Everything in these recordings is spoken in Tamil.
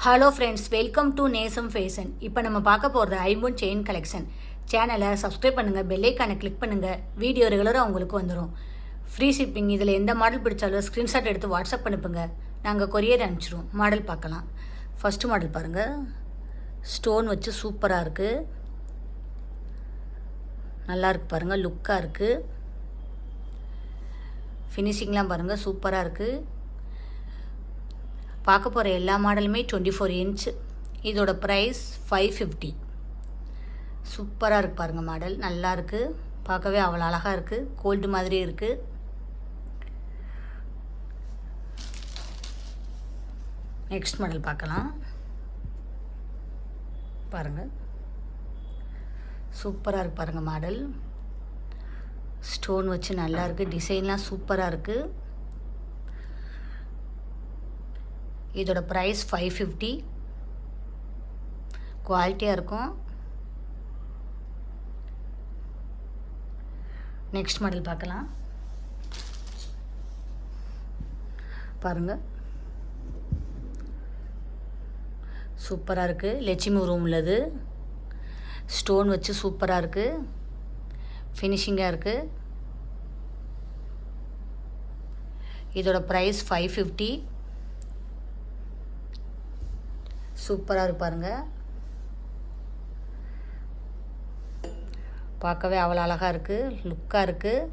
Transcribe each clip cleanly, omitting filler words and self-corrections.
ஹலோ ஃப்ரெண்ட்ஸ், வெல்கம் டு நேசம் ஃபேஷன். இப்போ நம்ம பார்க்க போகிறது ஐம்பொன் செயின் கலெக்ஷன். சேனலை சப்ஸ்கிரைப் பண்ணுங்கள், பெல்லைக்கானை கிளிக் பண்ணுங்கள், வீடியோ ரெகுலராக உங்களுக்கு வந்துடும். Free shipping. இதில் எந்த மாடல் பிடிச்சாலும் ஸ்க்ரீன்ஷாட் எடுத்து வாட்ஸ்அப் அனுப்புங்க, நாங்கள் கொரியர் அனுப்பிச்சிடுவோம். மாடல் பார்க்கலாம். ஃபஸ்ட்டு மாடல் பாருங்கள், ஸ்டோன் வச்சு சூப்பராக இருக்குது, நல்லா இருக்குது பாருங்கள், லுக்காக இருக்குது. ஃபினிஷிங்லாம் பாருங்கள், சூப்பராக இருக்குது. பார்க்க போகிற எல்லா மாடலுமே 24 இன்ச். இதோட ப்ரைஸ் 550. சூப்பராக இருக்குது பாருங்கள், மாடல் நல்லா இருக்குது, பார்க்கவே அவ்வளோ அழகாக இருக்குது, கோல்டு மாதிரி இருக்குது. நெக்ஸ்ட் மாடல் பார்க்கலாம். பாருங்கள், சூப்பராக இருக்குது பாருங்கள் மாடல். ஸ்டோன் வச்சு நல்லா இருக்குது, டிசைன்லாம் சூப்பராக இருக்குது. இதோட ப்ரைஸ் 550. குவாலிட்டியாக இருக்கும். நெக்ஸ்ட் மாடல் பார்க்கலாம். பாருங்கள், சூப்பராக இருக்குது. லட்சுமி உருவம் உள்ளது, ஸ்டோன் வச்சு சூப்பராக இருக்குது, ஃபினிஷிங்காக இருக்குது. இதோட ப்ரைஸ் 550. சூப்பராக இருக்கு பாருங்கள், பார்க்கவே அவ்வளோ அழகாக இருக்குது, லுக்காக இருக்குது.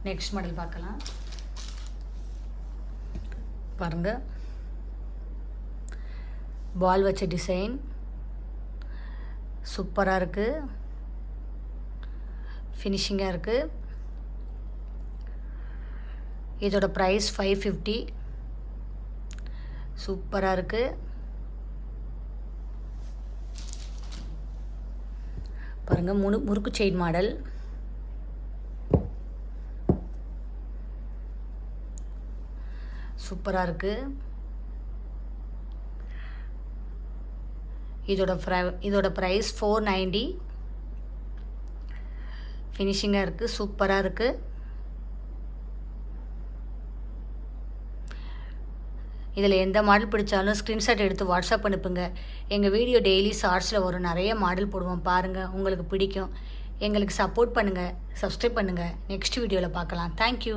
நெக்ஸ்ட் மாடல் பார்க்கலாம். பாருங்கள், பால் வச்ச டிசைன் சூப்பராக இருக்குது, ஃபினிஷிங்காக இருக்குது. இதோட ப்ரைஸ் 550. சூப்பராக இருக்குது. பாருங்கள், முறுக்கு செயின் மாடல். சூப்பராக இருக்குது. இதோட ப்ரைஸ் 490. ஃபினிஷிங்காக இருக்குது, சூப்பராக இருக்குது. இதில் எந்த மாடல் பிடிச்சாலும் ஸ்க்ரீன்ஷாட் எடுத்து வாட்ஸ்அப் அனுப்புங்க. எங்கள் வீடியோ டெய்லி ஷார்ட்ஸில் வரும், நிறைய மாடல் போடுவோம், பாருங்கள், உங்களுக்கு பிடிக்கும். எங்களுக்கு சப்போர்ட் பண்ணுங்கள், சப்ஸ்கிரைப் பண்ணுங்கள். நெக்ஸ்ட் வீடியோவில் பார்க்கலாம். தேங்க்யூ.